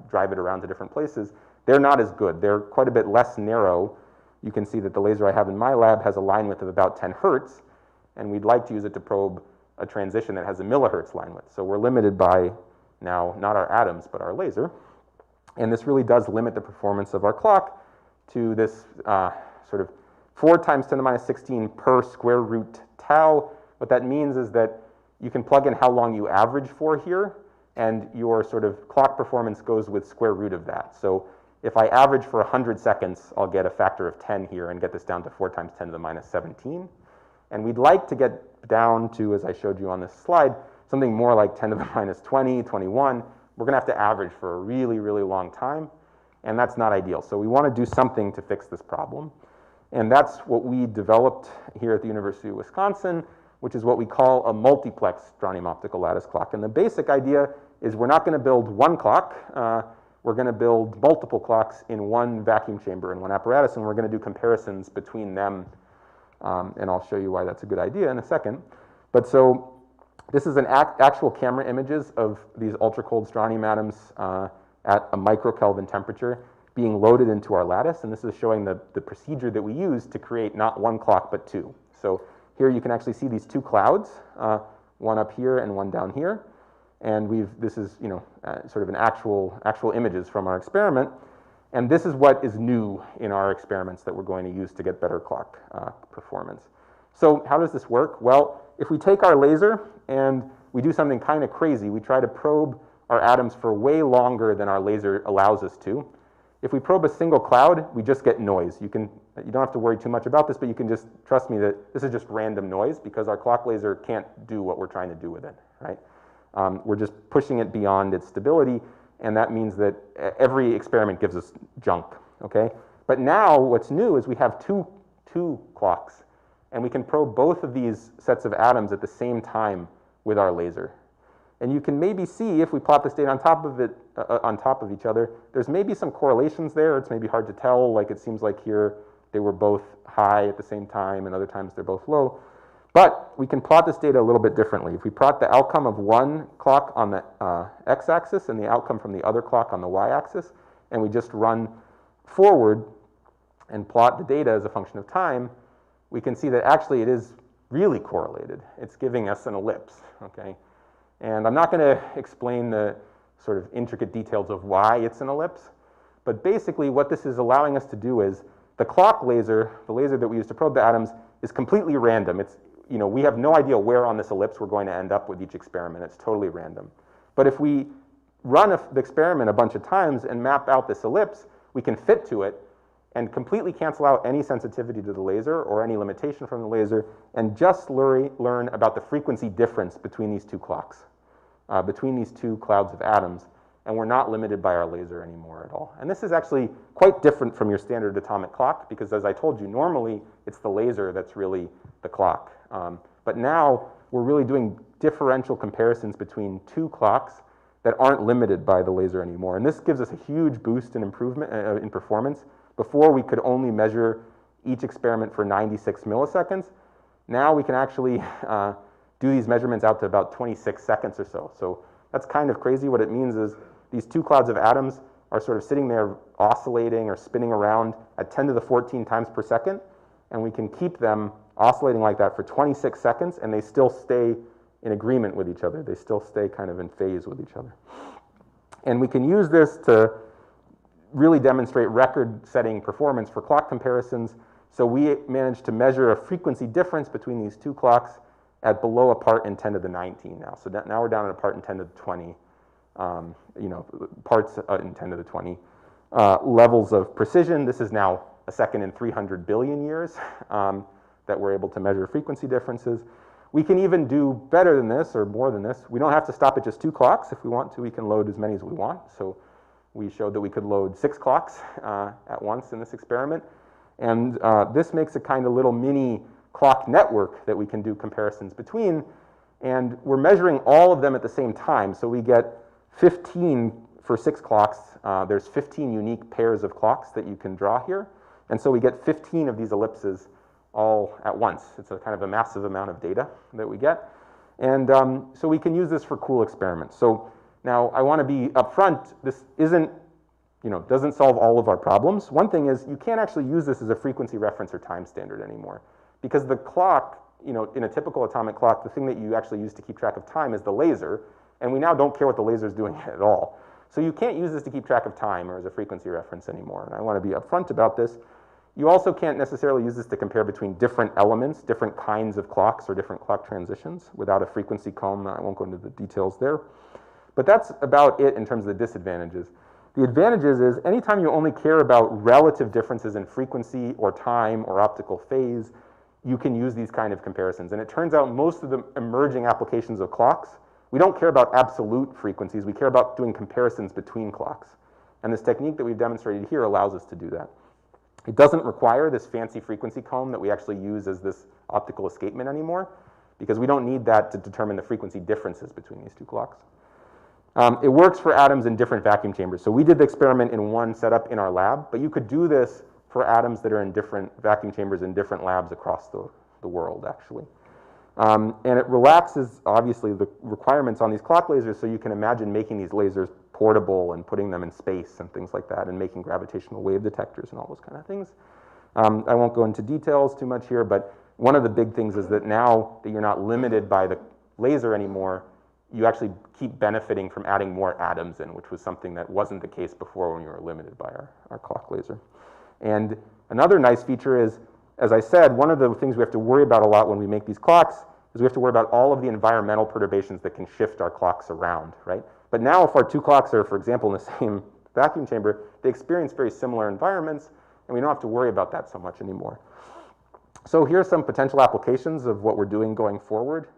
drive it around to different places, they're not as good. They're quite a bit less narrow. You can see that the laser I have in my lab has a line width of about 10 hertz, and we'd like to use it to probe a transition that has a millihertz line width. So we're limited by now not our atoms, but our laser. And this really does limit the performance of our clock to this sort of 4 times 10 to the minus 16 per square root tau. What that means is that you can plug in how long you average for here, and your sort of clock performance goes with square root of that. So if I average for 100 seconds, I'll get a factor of 10 here and get this down to 4 times 10 to the minus 17. And we'd like to get down to, as I showed you on this slide, something more like 10 to the minus 20, 21. We're going to have to average for a really, really long time, and that's not ideal. So we want to do something to fix this problem. And that's what we developed here at the University of Wisconsin, which is what we call a multiplexed strontium optical lattice clock. And the basic idea is we're not going to build one clock. We're going to build multiple clocks in one vacuum chamber in one apparatus, and we're going to do comparisons between them. And I'll show you why that's a good idea in a second. But so this is an actual camera images of these ultra-cold strontium atoms at a microkelvin temperature being loaded into our lattice, and this is showing the procedure that we use to create not one clock but 2. So here you can actually see these 2 clouds, one up here and one down here, and this is sort of an actual images from our experiment, and this is what is new in our experiments that we're going to use to get better clock performance. So how does this work? Well, if we take our laser and we do something kind of crazy, we try to probe our atoms for way longer than our laser allows us to. If we probe a single cloud, we just get noise. You don't have to worry too much about this, but you can just trust me that this is just random noise because our clock laser can't do what we're trying to do with it, right? We're just pushing it beyond its stability, and that means that every experiment gives us junk, okay? But now what's new is we have two clocks, and we can probe both of these sets of atoms at the same time with our laser. And you can maybe see, if we plot this data on top of each other, there's maybe some correlations there. It's maybe hard to tell. Like it seems like here they were both high at the same time, and other times they're both low. But we can plot this data a little bit differently. If we plot the outcome of one clock on the x-axis and the outcome from the other clock on the y-axis, and we just run forward and plot the data as a function of time, we can see that actually it is really correlated. It's giving us an ellipse, okay? And I'm not going to explain the sort of intricate details of why it's an ellipse, but basically what this is allowing us to do is the clock laser, the laser that we use to probe the atoms, is completely random. It's, we have no idea where on this ellipse we're going to end up with each experiment. It's totally random. But if we run the experiment a bunch of times and map out this ellipse, we can fit to it and completely cancel out any sensitivity to the laser or any limitation from the laser, and just learn about the frequency difference between these 2 clocks, between these 2 clouds of atoms, and we're not limited by our laser anymore at all. And this is actually quite different from your standard atomic clock, because as I told you, normally it's the laser that's really the clock. But now we're really doing differential comparisons between 2 clocks that aren't limited by the laser anymore. And this gives us a huge boost in improvement in performance. Before, we could only measure each experiment for 96 milliseconds. Now we can actually do these measurements out to about 26 seconds or so. So that's kind of crazy. What it means is these 2 clouds of atoms are sort of sitting there oscillating or spinning around at 10 to the 14 times per second, and we can keep them oscillating like that for 26 seconds, and they still stay in agreement with each other. They still stay kind of in phase with each other. And we can use this to really demonstrate record-setting performance for clock comparisons. So we managed to measure a frequency difference between these two clocks at below a part in 10 to the 19 now. So now we're down at a part in 10 to the 20, parts in 10 to the 20 levels of precision. This is now a second in 300 billion years that we're able to measure frequency differences. We can even do better than this or more than this. We don't have to stop at just 2 clocks. If we want to, we can load as many as we want. So we showed that we could load 6 clocks at once in this experiment. And this makes a kind of little mini clock network that we can do comparisons between. And we're measuring all of them at the same time. So we get 15 for 6 clocks. There's 15 unique pairs of clocks that you can draw here. And so we get 15 of these ellipses all at once. It's a kind of a massive amount of data that we get. And so we can use this for cool experiments. So now I want to be upfront. This isn't, doesn't solve all of our problems. One thing is you can't actually use this as a frequency reference or time standard anymore, because the clock, in a typical atomic clock, the thing that you actually use to keep track of time is the laser, and we now don't care what the laser is doing at all. So you can't use this to keep track of time or as a frequency reference anymore, and I want to be upfront about this. You also can't necessarily use this to compare between different elements, different kinds of clocks or different clock transitions without a frequency comb. I won't go into the details there. But that's about it in terms of the disadvantages. The advantages is anytime you only care about relative differences in frequency or time or optical phase, you can use these kind of comparisons. And it turns out most of the emerging applications of clocks, we don't care about absolute frequencies, we care about doing comparisons between clocks. And this technique that we've demonstrated here allows us to do that. It doesn't require this fancy frequency comb that we actually use as this optical escapement anymore, because we don't need that to determine the frequency differences between these two clocks. It works for atoms in different vacuum chambers. So we did the experiment in one setup in our lab, but you could do this for atoms that are in different vacuum chambers in different labs across the world, actually. And it relaxes, obviously, the requirements on these clock lasers, so you can imagine making these lasers portable and putting them in space and things like that, and making gravitational wave detectors and all those kind of things. I won't go into details too much here, but one of the big things is that now that you're not limited by the laser anymore, you actually keep benefiting from adding more atoms in, which was something that wasn't the case before when you were limited by our clock laser. And another nice feature is, as I said, one of the things we have to worry about a lot when we make these clocks is we have to worry about all of the environmental perturbations that can shift our clocks around, right? But now if our two clocks are, for example, in the same vacuum chamber, they experience very similar environments, and we don't have to worry about that so much anymore. So here are some potential applications of what we're doing going forward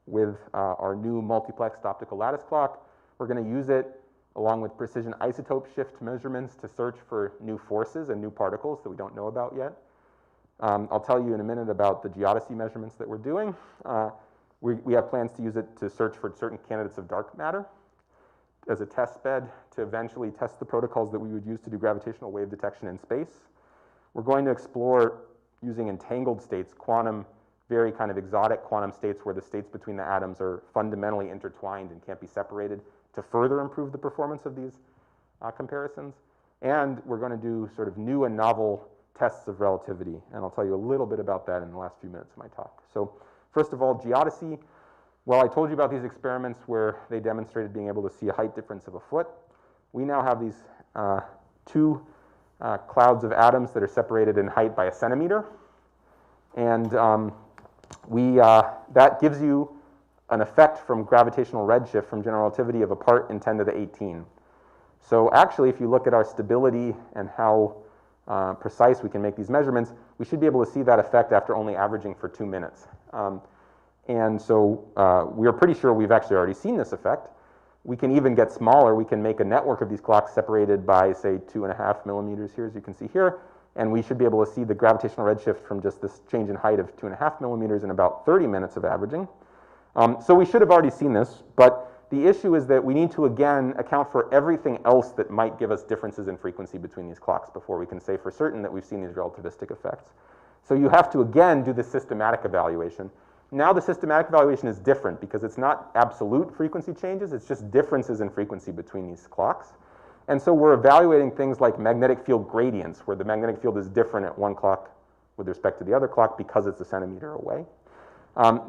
with our new multiplexed optical lattice clock. We're going to use it along with precision isotope shift measurements to search for new forces and new particles that we don't know about yet. I'll tell you in a minute about the geodesy measurements that we're doing. We have plans to use it to search for certain candidates of dark matter as a test bed to eventually test the protocols that we would use to do gravitational wave detection in space. We're going to explore using entangled states, very kind of exotic quantum states where the states between the atoms are fundamentally intertwined and can't be separated, to further improve the performance of these comparisons. And we're going to do sort of new and novel tests of relativity, and I'll tell you a little bit about that in the last few minutes of my talk. So first of all, geodesy. Well, I told you about these experiments where they demonstrated being able to see a height difference of a foot. We now have these two clouds of atoms that are separated in height by a centimeter, and that gives you an effect from gravitational redshift from general relativity of a part in 10 to the 18. So actually, if you look at our stability and how precise we can make these measurements, we should be able to see that effect after only averaging for 2 minutes. And so we are pretty sure we've actually already seen this effect. We can even get smaller. We can make a network of these clocks separated by, say, 2.5 millimeters here, as you can see here. And we should be able to see the gravitational redshift from just this change in height of 2.5 millimeters in about 30 minutes of averaging. So we should have already seen this, but the issue is that we need to, again, account for everything else that might give us differences in frequency between these clocks before we can say for certain that we've seen these relativistic effects. So you have to, again, do the systematic evaluation. Now the systematic evaluation is different because it's not absolute frequency changes, it's just differences in frequency between these clocks. And so we're evaluating things like magnetic field gradients, where the magnetic field is different at one clock with respect to the other clock because it's a centimeter away.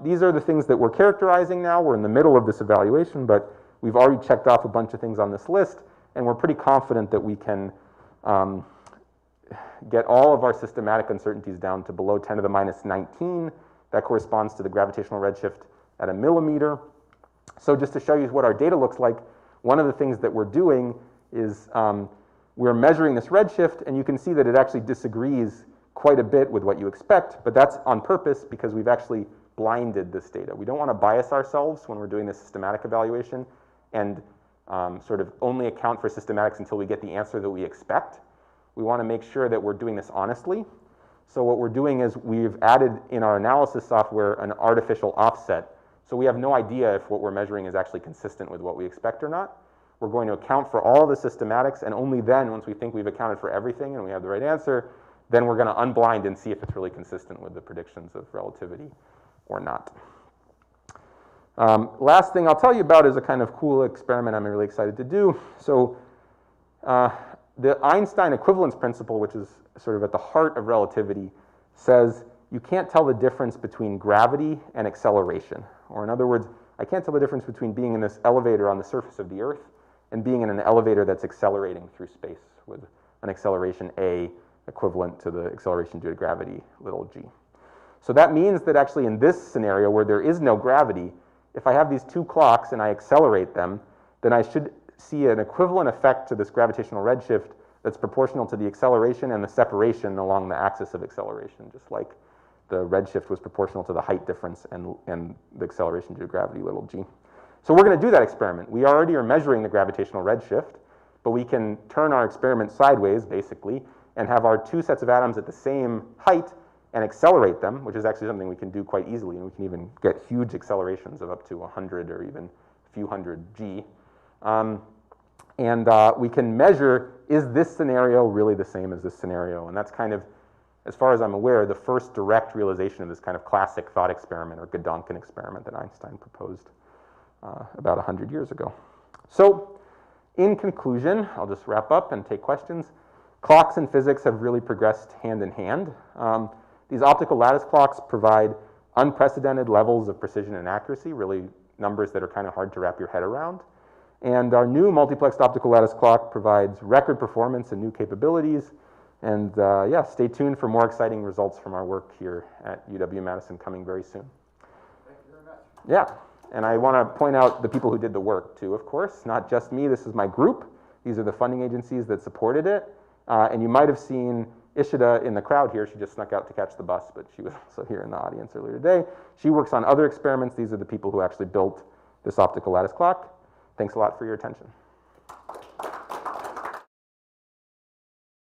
These are the things that we're characterizing now. We're in the middle of this evaluation, but we've already checked off a bunch of things on this list, and we're pretty confident that we can get all of our systematic uncertainties down to below 10 to the minus 19. That corresponds to the gravitational redshift at a millimeter. So just to show you what our data looks like, one of the things that we're doing is we're measuring this redshift, and you can see that it actually disagrees quite a bit with what you expect, but that's on purpose because we've actually blinded this data. We don't want to bias ourselves when we're doing this systematic evaluation and sort of only account for systematics until we get the answer that we expect. We want to make sure that we're doing this honestly. So what we're doing is we've added in our analysis software an artificial offset. So we have no idea if what we're measuring is actually consistent with what we expect or not. We're going to account for all the systematics, and only then, once we think we've accounted for everything and we have the right answer, then we're going to unblind and see if it's really consistent with the predictions of relativity or not. Last thing I'll tell you about is a kind of cool experiment I'm really excited to do. So the Einstein Equivalence Principle, which is sort of at the heart of relativity, says you can't tell the difference between gravity and acceleration. Or in other words, I can't tell the difference between being in this elevator on the surface of the Earth and being in an elevator that's accelerating through space with an acceleration a equivalent to the acceleration due to gravity, little g. So that means that actually in this scenario where there is no gravity, if I have these two clocks and I accelerate them, then I should see an equivalent effect to this gravitational redshift that's proportional to the acceleration and the separation along the axis of acceleration, just like the redshift was proportional to the height difference and the acceleration due to gravity, little g. So we're going to do that experiment. We already are measuring the gravitational redshift, but we can turn our experiment sideways, basically, and have our two sets of atoms at the same height and accelerate them, which is actually something we can do quite easily, and we can even get huge accelerations of up to 100 or even a few hundred g. We can measure, is this scenario really the same as this scenario? And that's kind of, as far as I'm aware, the first direct realization of this kind of classic thought experiment or Gedanken experiment that Einstein proposed about 100 years ago. So in conclusion, I'll just wrap up and take questions. Clocks and physics have really progressed hand in hand. These optical lattice clocks provide unprecedented levels of precision and accuracy, really numbers that are kind of hard to wrap your head around. And our new multiplexed optical lattice clock provides record performance and new capabilities. And yeah, stay tuned for more exciting results from our work here at UW-Madison coming very soon.
Thank you very much.
Yeah, and I want to point out the people who did the work too, of course, not just me. This is my group. These are the funding agencies that supported it. And you might have seen Ishida in the crowd here. She just snuck out to catch the bus, but she was also here in the audience earlier today. She works on other experiments. These are the people who actually built this optical lattice clock. Thanks a lot for your attention.